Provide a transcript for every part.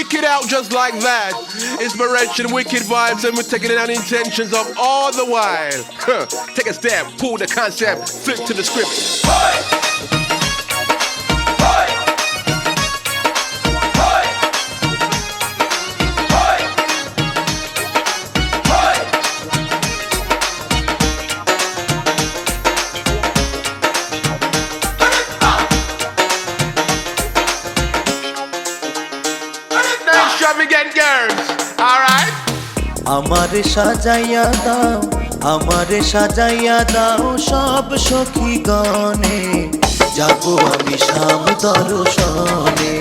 kick it out just like that. Inspiration, wicked vibes, and we're taking it out intentions of all the while. Take a step, pull the concept, flip to the script. Extravagant girls, alright? আমারে সাজাইয়া দাও, আমারে সাজাইয়া দাও সব সখী গণে, যাবো আমি শাম দর্শনে,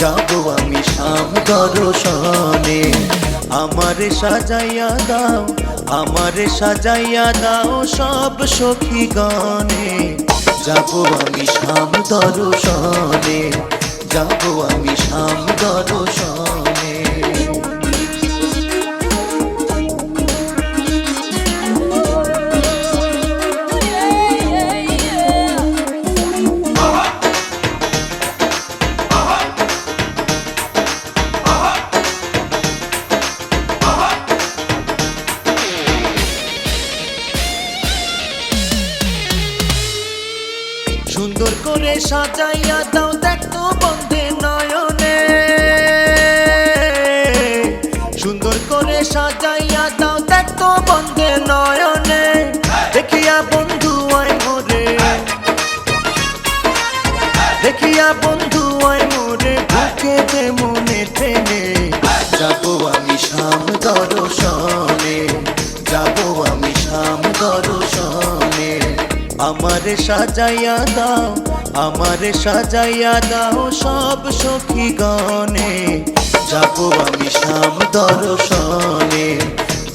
যাবো আমি শাম দর্শনে। আমারে সাজাইয়া দাও, আমারে সাজাইয়া দাও সব সখী গণে, যাবো আমি শাম দর্শনে, যাবো আমি শাম দর্শনে। সুন্দর করে সাজাইয়া দাও দেখতো বন্ধে নয়নে, সুন্দর করে সাজাইয়া দাও দেখতো বন্ধে নয়নে, দেখিয়া বন্ধু আয় মোরে, দেখিয়া বন্ধু আয় মোরে, বুকেতে মনে টেনে, যাবো আমি শাম দর্শনে, যাবো আমি শাম দর্শনে। আমারে সাজাইয়া দাও, আমারে সাজাইয়া দাও সব সখী গণে, যাবো আমি শাম দর্শনে,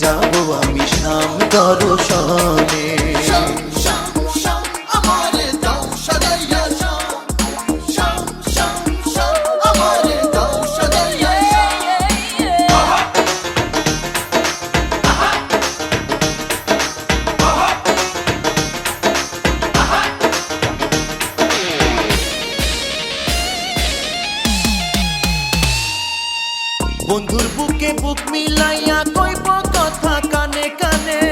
যাবো আমি শাম দর্শনে। বন্ধুর বুকে বুক মিলাইয়া কইব কথা কানে কানে,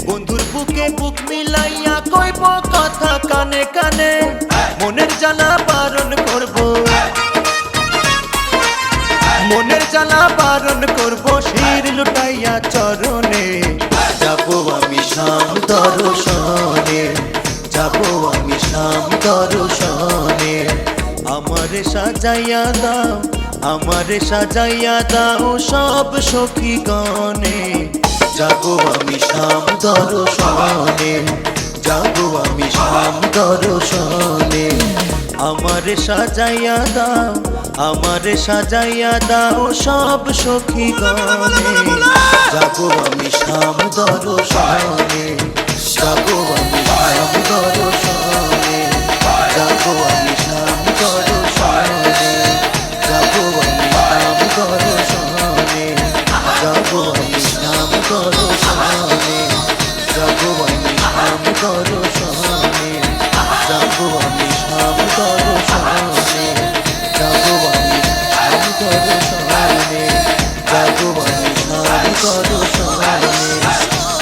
বন্ধুর বুকে বুক মিলাইয়া কইব কথা কানে কানে, মনের জ্বালা বারণ করব, মনের জ্বালা বারণ করব, শির লুটাইয়া চরণে, যাবো আমি শাম দর্শনে, যাবো আমি শাম দর্শনে। আমারে সাজাইয়া দাও, আমারে সাজাইয়া দাও সব সখী গণে, যাবো আমি শাম দর্শনে, যাবো আমি শাম দর্শনে। আমারে সাজাইয়া দাও, আমারে সাজাইয়া দাও সব সখী গণে, যাবো আমি শাম দর্শনে, যাবো আমি শাম দর্শনে, যাবো আমি শাম দর্শনে, যাবো আমি শাম দর্শনে, যাবো আমি শাম দর্শনে, যাবো আমি শাম দর্শনে, যাবো আমি শাম দর্শনে, যাবো আমি শাম দর্শনে, যাবো আমি শাম দর্শনে,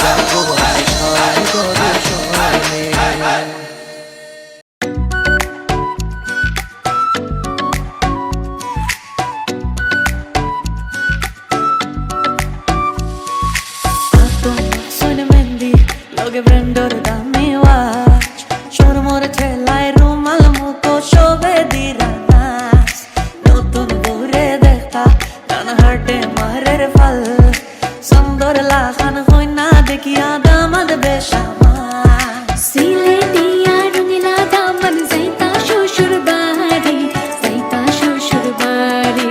যাবো আমি শাম দর্শনে। Che prendo da mi watch Shoro more thelai rumal muko shobe diranas Notun bure dekhta Tan harte mahrer fal Sandor la khan hoina dekhiya damad beshama Siletiya rungila daman zaita shushur bari Zaita shushur bari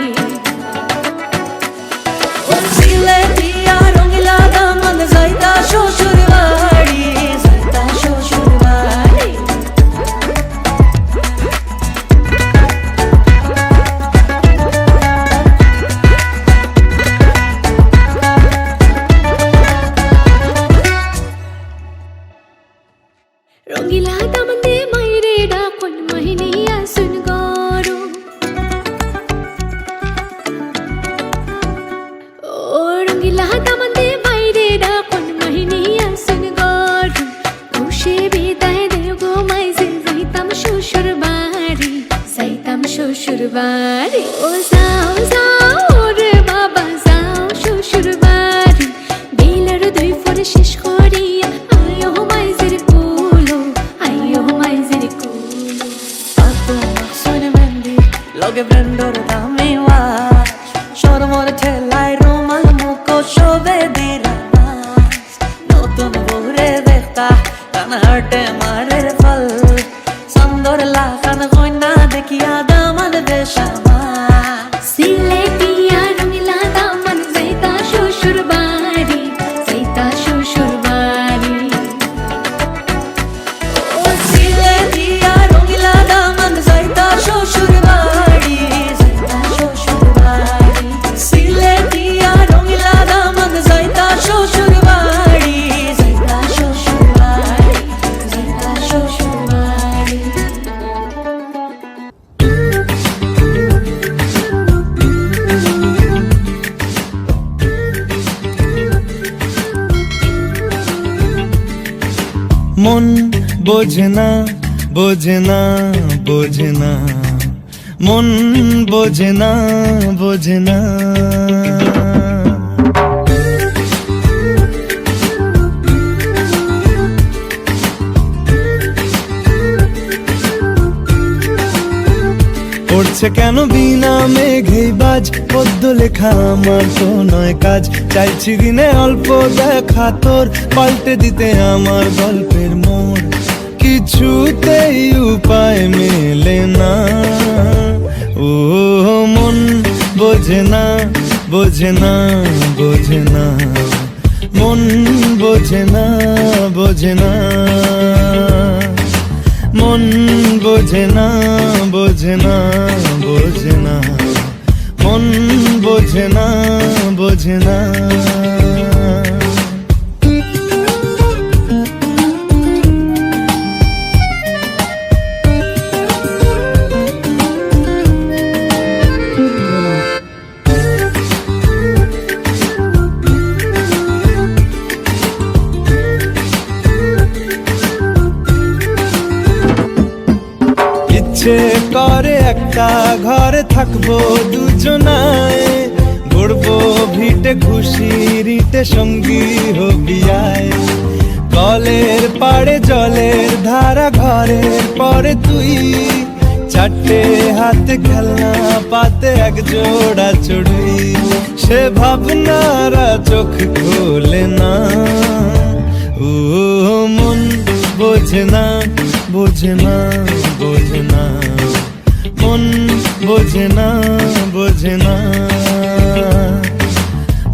Siletiya rungila daman zaita shushur bari Zaita Rangeela দামাতে বাইরে ডাকন মাহিনী আসুন গড় খুশি বিদায় দেব গো মাইজে যাইতাম শ্বশুর বাড়ি ও যাও যাও রে বাবা যাও শ্বশুর বাড়ি বিলের দুই ফোরে শেষ করিয়া আয়ো মাইজের কুলো Tanto sono mendi, lo che prendo da me watch. Shoro more tellai rumal muko shove diranas. No tu me vorre dekhta, kana harte mare fal. Sandor la khana goina dekhiya daman beshama. সিলেটিয়া Rangeela দামান যাইতা শ্বশুর বাড়ি O sile dia rongila daman zaita shoshur badi, sile dia rongila daman zaita shoshur badi. মন বোঝে না বোঝে না বোঝে না মন বোঝে না বোঝে না পড়ছে কেন বিনা মেঘেই বাজ পদ্য লেখা আমার তো নয় কাজ চাইছি দিনে অল্প দেখা তোর পাল্টে দিতে আমার গল্পের মোড় কিছুতেই উপায় মেলে না ও মন বোঝে না বোঝে না বোঝে না মন বোঝে না বোঝে না মন বোঝে না বোঝে না বোঝে না মন বোঝে না বোঝে না ইচ্ছে করে একটা ঘরে থাকবো দুজনায় গড়বো ভিটে খুশিরিতে সঙ্গী হবি আয় কলের পাড়ে জলের ধারা ঘরের পরে তুই চারটে হাতে খেলনা পাতে এক জোড়া চড়ুই সে ভাবনারা চোখ খোলে না ও মন বোঝে না বোঝে না বোঝে না মন বোঝে না বোঝে না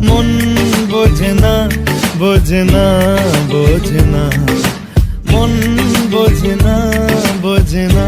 মন বোঝে না বোঝে না বোঝে না মন বোঝে না বোঝে না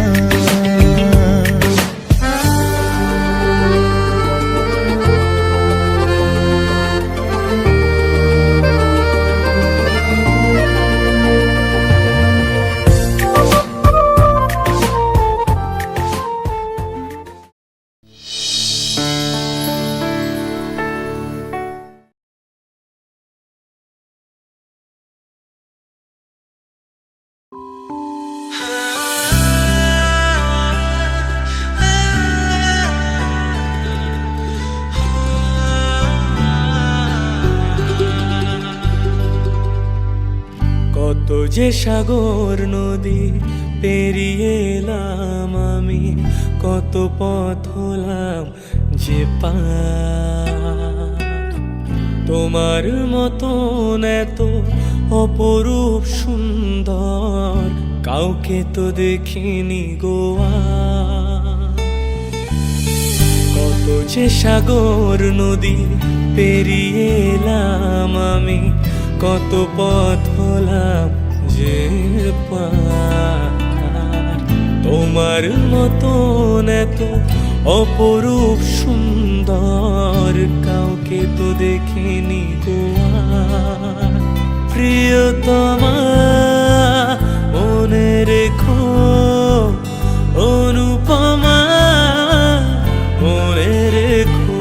কত যে সাগর নদী পেরিয়ে এলাম আমি, কত পথ হলাম যে পার। তোমার মতন এত অপরূপ সুন্দর কাউকে তো দেখিনি গোয়া। কত যে সাগর নদী পেরিয়ে এলাম আমি, কত পথ হলাম যে পার। তোমার মতন এত অপরূপ সুন্দর কাউকে তো দেখিনি গোয়া। প্রিয়তমা মনে রেখো, অনুপমা মনে রেখো।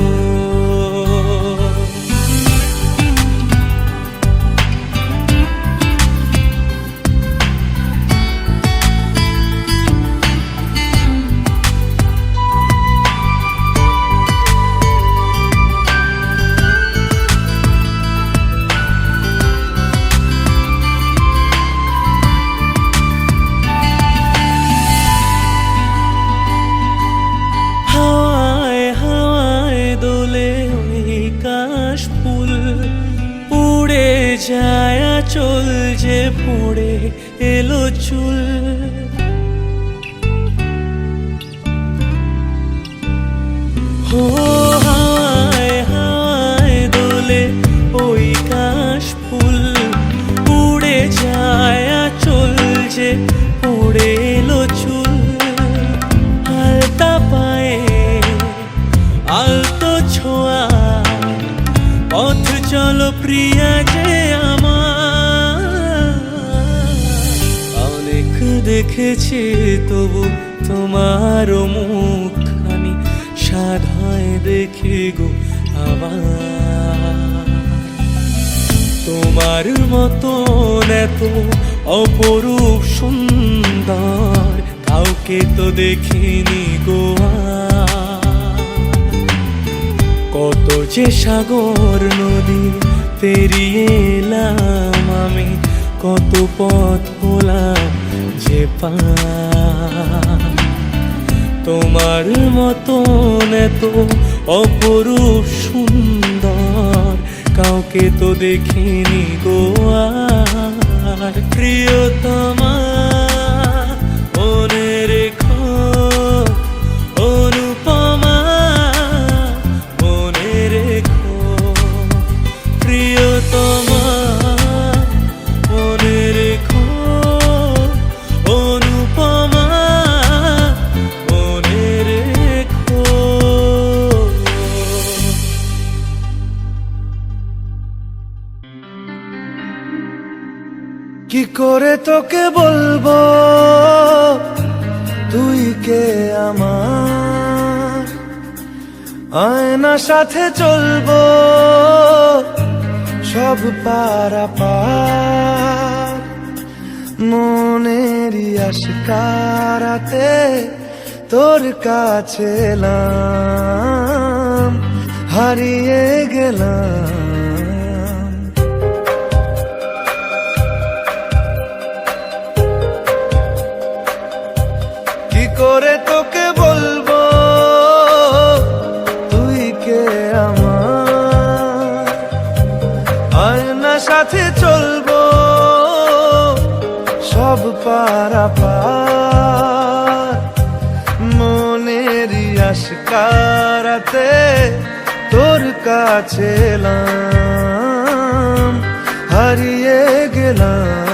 যায় আঁচল যে পড়ে এলো চুল ও হাওয়ায় হাওয়ায় দোলে ওই কাশ ফুল উড়ে যায় আঁচল যে পড়ে এলো চুল আলতা পায়ে আলতো ছোঁয়া পথ চলো প্রিয়া যে আমার অনেক দেখেছি তবু তোমারও মুখখানি সাধ হয় দেখি গো আবার তোমার মতন এত অপরূপ সুন্দর কাউকে তো দেখিনি গো কত যে সাগর নদী পেরিয়ে এলাম আমি কত পথ হলাম যে পার তোমার মতন এত অপরূপ সুন্দর কাউকে তো দেখিনি গো আর প্রিয়তমা মনে রেখো অনুপমা মনে রেখো প্রিয়তমা মনে রেখো অনুপমা মনে রেখো কি করে তোকে বলবো তুই কে আমার আয়না সাথে চলবো সব পারাপার মনেরই আশকারাতে তোর কাছে এলাম হারিয়ে গেলাম কি করে তোকে বলবো তুই কে আমার আয়না সাথে চলবো সব পারাপার মনেরই আশকারাতে তোর কাছে এলাম হারিয়ে গেলাম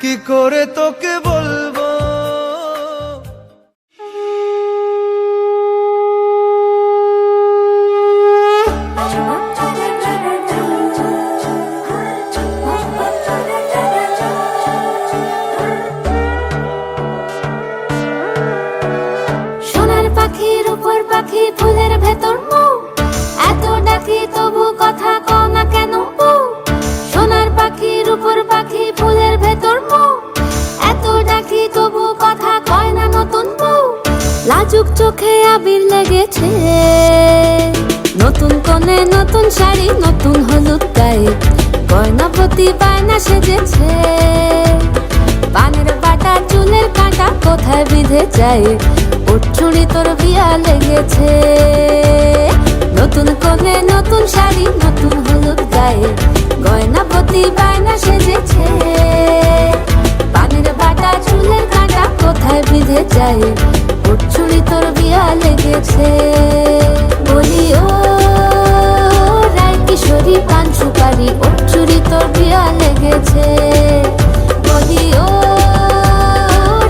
কি করে তোকে বলবো সোনার পাখির উপর পাখি ফুলের ভেতর মুখ এত ডাকি তবু কথা কও না কেন বউ সোনার পাখির উপর পাখি ফুলের ভেতর মুখ এত ডাকি তবু কথা কয় না নতুন বউ লাজুক চোখে আবির লেগেছে নতুন কোণে নতুন শাড়ি নতুন হলুদ গায়ে গয়না প্রতি বায়না সেজেছে পানের বাটা চুলের কাঁটা কোথায় বিঁধে যায় ওর চুড়ি তোর বিয়া লেগেছে নতুন কোণে নতুন শাড়ি নতুন হলুদ গায়ে গয়না প্রতি বায়না সেজেছে পানের বাটা চুলের কাঁটা কোথায় বিঁধে যায় ওর চুড়ি তোর বিয়া লেগেছে বলি ও রায় কিশোরী পান সুপারি ওর চুড়ি তোর বিয়া লেগেছে বলি ও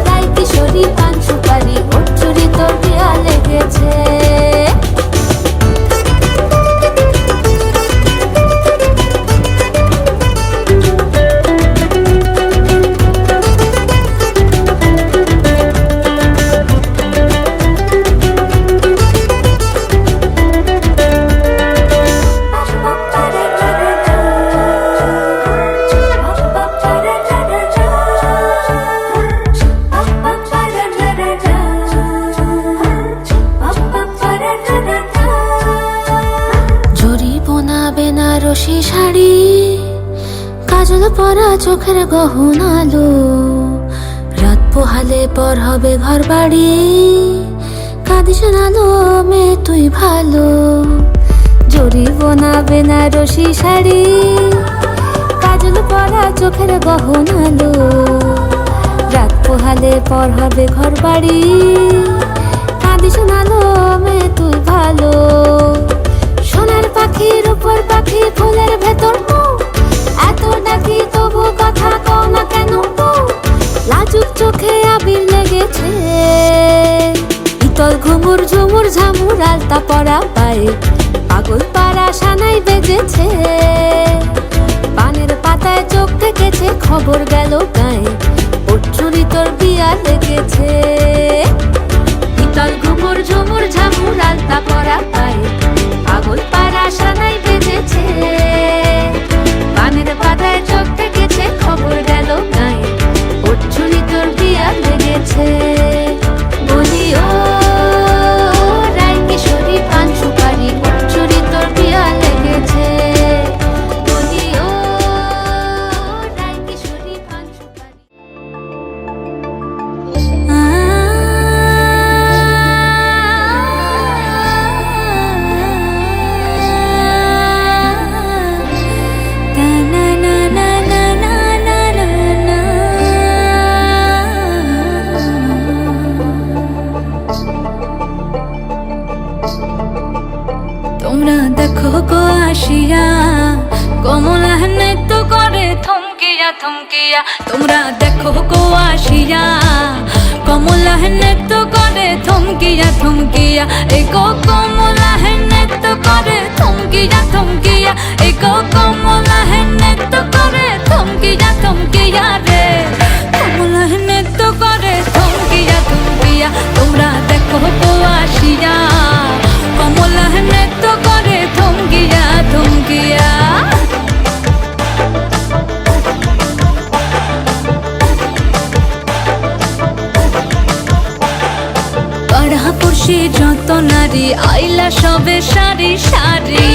রায় কিশোরী পান সুপারি ওর চুড়ি তোর বিয়া লেগেছে বেনারসি শাড়ি কাজল পরা চোখের গহনা আলো রাত পোহালে পর হবে ঘর বাড়ি কাঁদিস না লো মেয়ে তুই ভালো জরিবনা বেনারসি শাড়ি, কাজল পরা চোখের গহনালো, রাত পোহালে পর হবে ঘর বাড়ি, কাঁদিস নালো মে তুই ভালো। সোনার পাখির উপর পাখি ফুলের ভেতর মুখ, এত ডাকি তবু কথা কও না কেন বউ? লাজুক চোখে আবির লেগেছে, ইতল ঘুমুর ঝুমুর ঝামুর আলতা পরা পায়ে, পাগল পাড়া সানাই বেজেছে, পানের পাতায় চোখ থেকেছে খবর গেল গায়ে, ওর চুরি তোর বিয়া লেগেছে। ইতল ঘুমুর ঝুমুর ঝামুর আলতা পরা পায়ে, পাগল পাড়া সানাই বেজেছে, পানের পাতায় চোখ থেকেছে খবর গেল গায়ে, ওর চুরি তোর বিয়া লেগেছে। বলি ও রায় কিশোরী পান সুপারি, ওর চুরি তোর বিয়া লেগেছে। বলি ও রায় কিশোরী পান সুপারি। তোমরা দেখো গো আসিয়া, কমলা নৃত্য করে থমকিয়া থমকিয়া। তোমরা দেখো গো আসিয়া, কমলা নৃত্য করে থমকিয়া থমকিয়া। এগো কমলা নৃত্য করে থমকিয়া থমকিয়া। এগো কমলা নৃত্য করে থমকিয়া থমকিয়া রে, কমলা নৃত্য করে থমকিয়া থমকিয়া। তোমরা দেখো গো আসিয়া, কমলা নৃত্য করে থমকিয়া থমকিয়া। পাড়া পড়শি যত নারী আইলা সবে সারি সারি,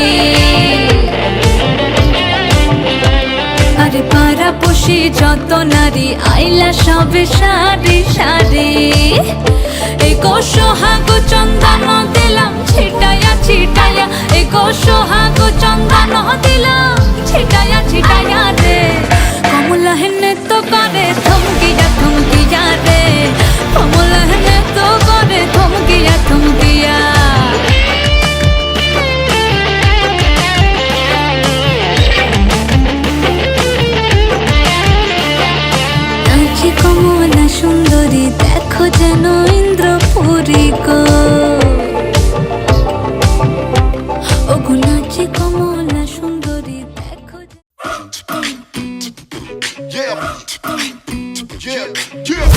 আরে পাড়া পড়শি যত নারী আইলা সবে সারি সারি। এগো সোহাগ চন্দন দিলাম ছিটায়া ছিটায়া, এগো সোহাগ চন্দন দিলাম ছিটায়া ছিটায়া রে, কমলা নৃত্য করে থমকিয়া থমকিয়া রে, কমলা নৃত্য করে থমকিয়া থমকিয়া। নাচি কমলা সুন্দরী দেখো যেন ইন্দ্রপুরী গো, ওগো নাচি কমলা সুন্দরী দেখো। Yeah, yeah, yeah.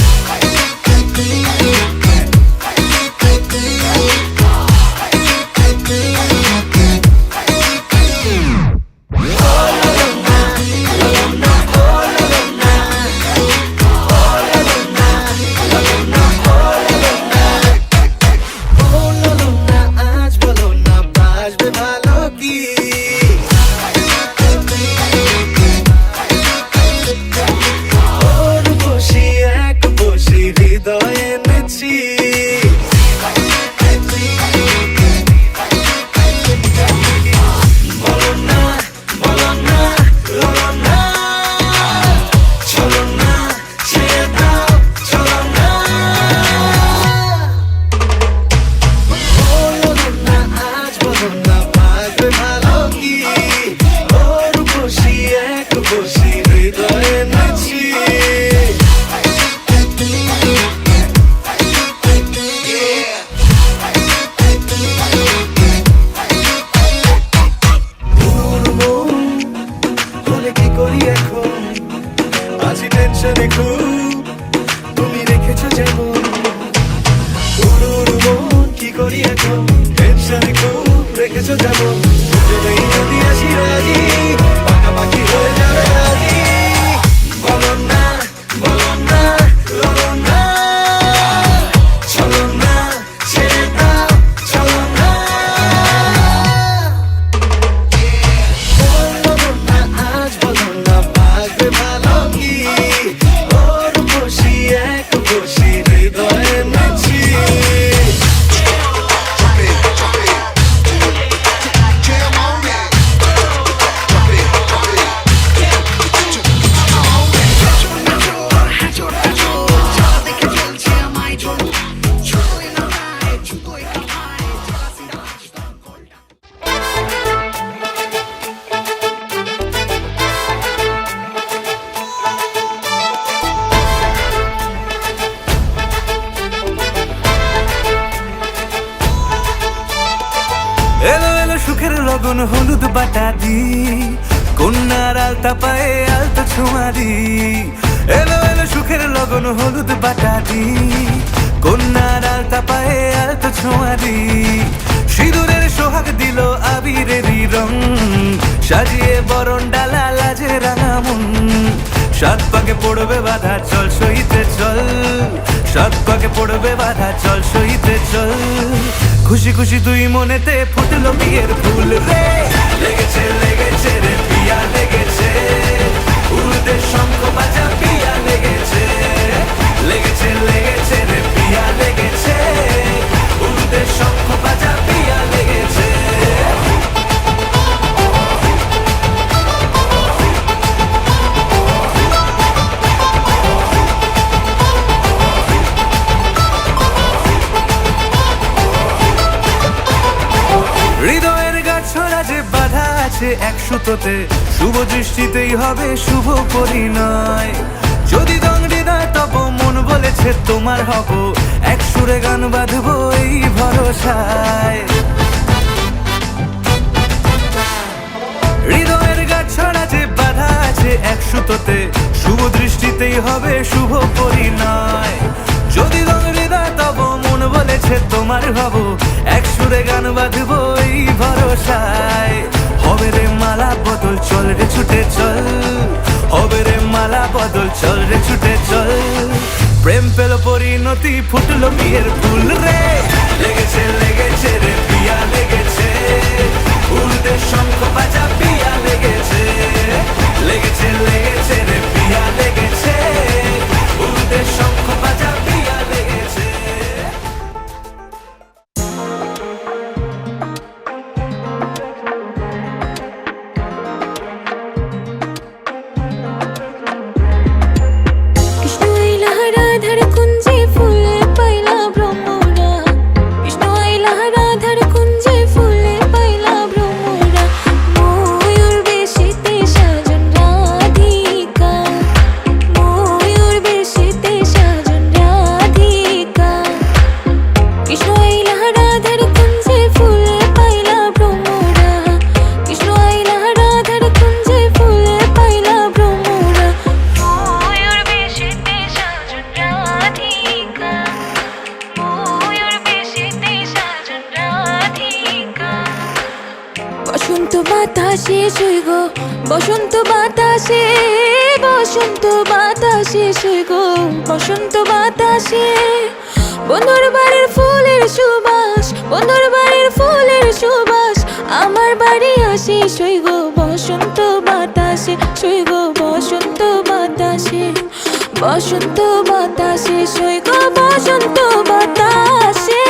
হলুদ বাটা দি, কন্যার আলতা পায়ে আলতা ছোঁয়া দি, এলো এলো সুখের লগন হলুদ বাটা দি, কন্যার আলতা পায়ে আলতা ছোঁয়া দি, সিঁদুরের সোহাগ দিল আবিরেরই রং, সাজিয়ে বরণ ডালা লাজে রাঙা মন, সাত পাকে পড়বে বাধা চল সইতে চল, সাত পাকে পড়বে বাধা চল সইতে চল, খুশি খুশি তুই মনেতে ফুটলো বিয়ের ফুল রে, লেগেছে লেগেছে রে পিয়া লেগেছে, উড়তে শঙ্খ বাজা পিয়া লেগেছে, লেগেছে লেগেছে রে পিয়া লেগেছে, উড়তে শঙ্খ বাজা পিয়া লেগেছে। হৃদয়ের গাছড়া যে বাধা আছে এক সুতোতে, শুভ দৃষ্টিতেই হবে শুভ পরিণয়, যদি দং হৃদয় তব মন বলেছে তোমার হব, এক সুরে গান বাঁধবো এই ভরসায়, হৃদয়ের গাছড়া যে বাধা আছে এক সুতোতে, শুভ দৃষ্টিতেই হবে শুভ পরিণয়, যদি দং হৃদয় তব মন বলেছে তোমার হব, এক সুরে গান বাঁধবো এই ভরসায়, হবে রে মালা বদল চল রে ছুটে চল, হবে রে মালা বদল চল রে ছুটে চল, প্রেম পেল পরিণতি ফুটলো বিয়ের ফুল রে, লেগেছে লেগেছে রে পিয়া লেগেছে, উড়তে শঙ্খ বাজা পিয়া লেগেছে, লেগেছে লেগেছে রে পিয়া লেগেছে, উড়তে শঙ্খ বাজা পিয়া লেগেছে। কৃষ্ণ আইলা রাধার কুঞ্জে ফুলে পাইলা ভ্রমরা, কৃষ্ণ আইলা রাধার কুঞ্জে ফুলে পাইলা ভ্রমরা, ময়ূর বেশিতে সাজন রাধিকা, ময়ূর বেশিতে সাজন রাধিকা, কৃষ্ণ আইলা রাধার কুঞ্জে ফুলে পাইলা ভ্রমরা, কৃষ্ণ আইলা রাধার কুঞ্জে ফুলে পাইলা ভ্রমরা, ময়ূর বেশিতে সাজন রাধিকা, ময়ূর বেশিতে সাজন রাধিকা। বসন্ত বাতাসে শুই গো, বসন্ত বাতাসে, বসন্ত বাতাসে শুই গো, বসন্ত বাতাসে, বন্ধুর বাড়ির ফুলের সুবাস, বন্ধুর বাড়ির ফুলের সুবাস, আমার বাড়ি আসে শুই গো, বসন্ত বাতাসে শুই গো, বসন্ত বাতাসে, বসন্ত বাতাসে শুই গো, বসন্ত বাতাসে।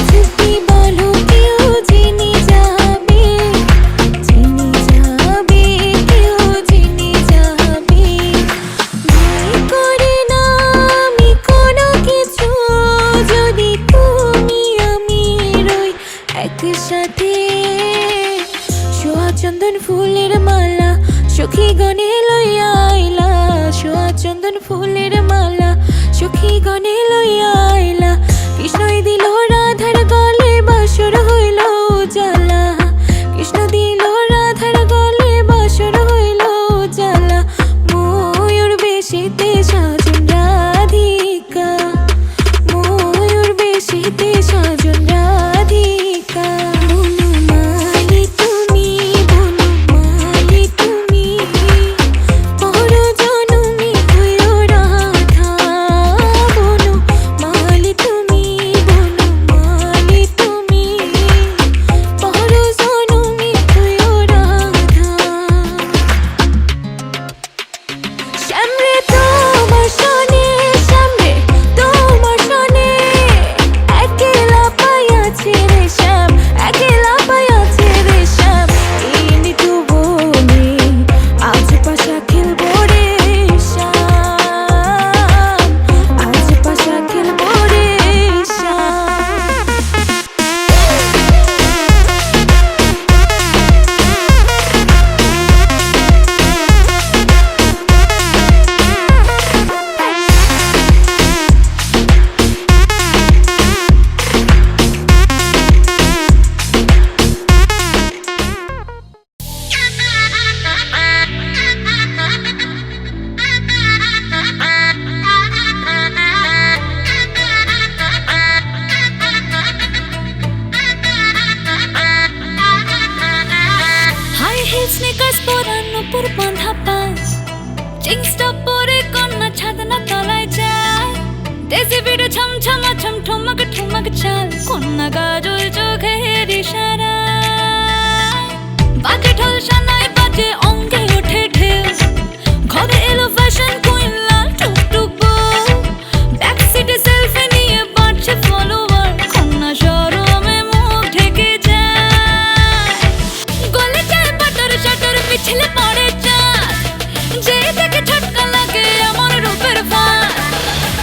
চুপি বলো কেউ জেনে যাবে, জেনে যাবে, কেউ জেনে যাবে, ভয় করে না আমি কোনো কিছু, যদি তুমি আমি রই একসাথে, সোয়া চন্দন ফুলের মালা সখী গনে লইয়া আইলা, সোয়া চন্দন ফুলের মালা সখী গনে লইয়া আইলা, কৃষ্ণই দিল রাধার গলে বাসর হইল উজালা, কৃষ্ণ দিল রাধার গলে বাসর হইল উজালা, ময়ূর বেশিতে সাজন রাধিকা, ময়ূর বেশিতে সাজন রাধিকা, বনমালী তুমি, বনমালী তুমি, পর জনমে হইও রাধা, বনমালী ছমাছম ঠুমক ঠুমক চাল কন্যা গাজল চোখের ইশারা বাজে ঢোল সানাই বাজে অঙ্গে ওঠে ঢেউ ঘরে এলো ফ্যাশন কুইন লাল টুকটুক বউ ব্যাক সিটে সেলফি নিয়ে বাড়ছে ফলোয়ার কন্যা শরমে মুখ ঢেকে যায় গলে যায় বাটার শাটার পিছলে পড়ে চাঁদ যে দেখে ঝটকা লাগে আমার রূপের ফাঁদ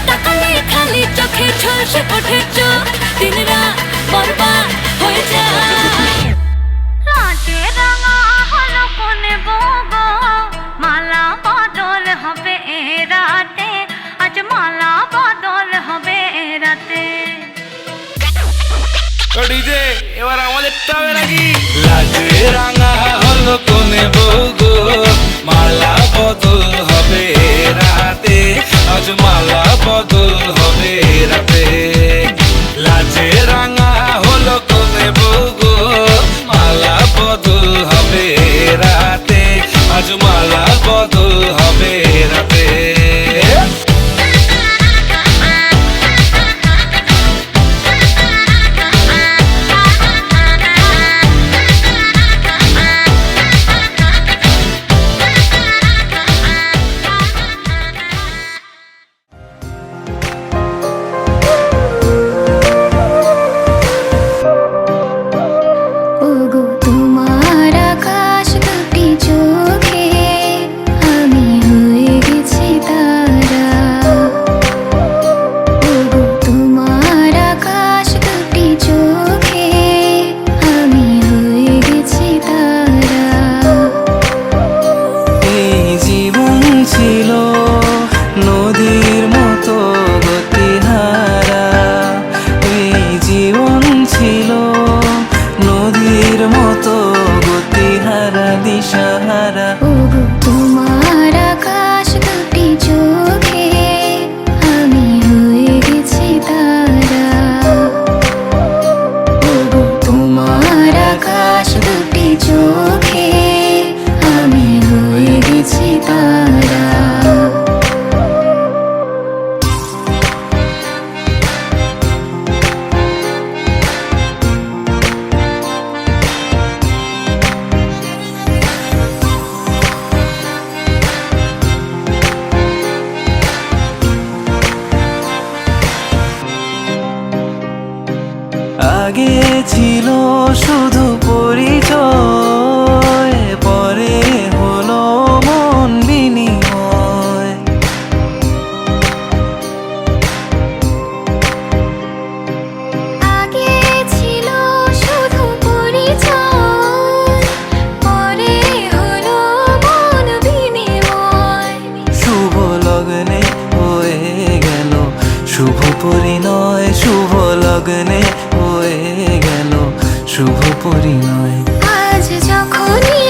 তাকালে খালি চোখে ঝলসে ওঠে চোখ দিন রাত বরবাদ হয়ে যায় লাজে রাঙা হলো কোনে বগো মালা বদল হবে এ রাতে আজ মালা বদল হবে এ রাতে ডিজে এবার আমাদেরটা হবে নাকি? লাজে রাঙা হলো কোনে বউগো মালা বদল হবে রাতে আজ মালা বদল হবে রাতে লাজে রাঙা হলো কোনে বউগো মালা বদল হবে রাতে আজ মালা বদল হবে রাতে ওগো তোমার আকাশ দুটি চোখে আমি হয়ে গেছি তারা ওগো তোমার আকাশ দুটি চোখে আমি হয়ে গেছি তারা এই জীবন ছিল নদীর মতো গতিহারা এই জীবন ছিল নদীর মতো গতিহারা দিশাহারা ওগো তোমার আকাশ দুটি চোখে আমি হয়ে গেছি তারা ওগো তোমার আকাশ দুটি চোখে আমি হয়ে গেছি তারা আগে ছিল শুধু পরিচয় পরে হলো মন বিনিময় আগে ছিল শুধু পরিচয় পরে হলো মন বিনিময় শুভ লগ্নে হয়ে গেল শুভ পরিণয় শুভ লগ্নে হয়ে গেল শুভ পরিণয় আজ যখনই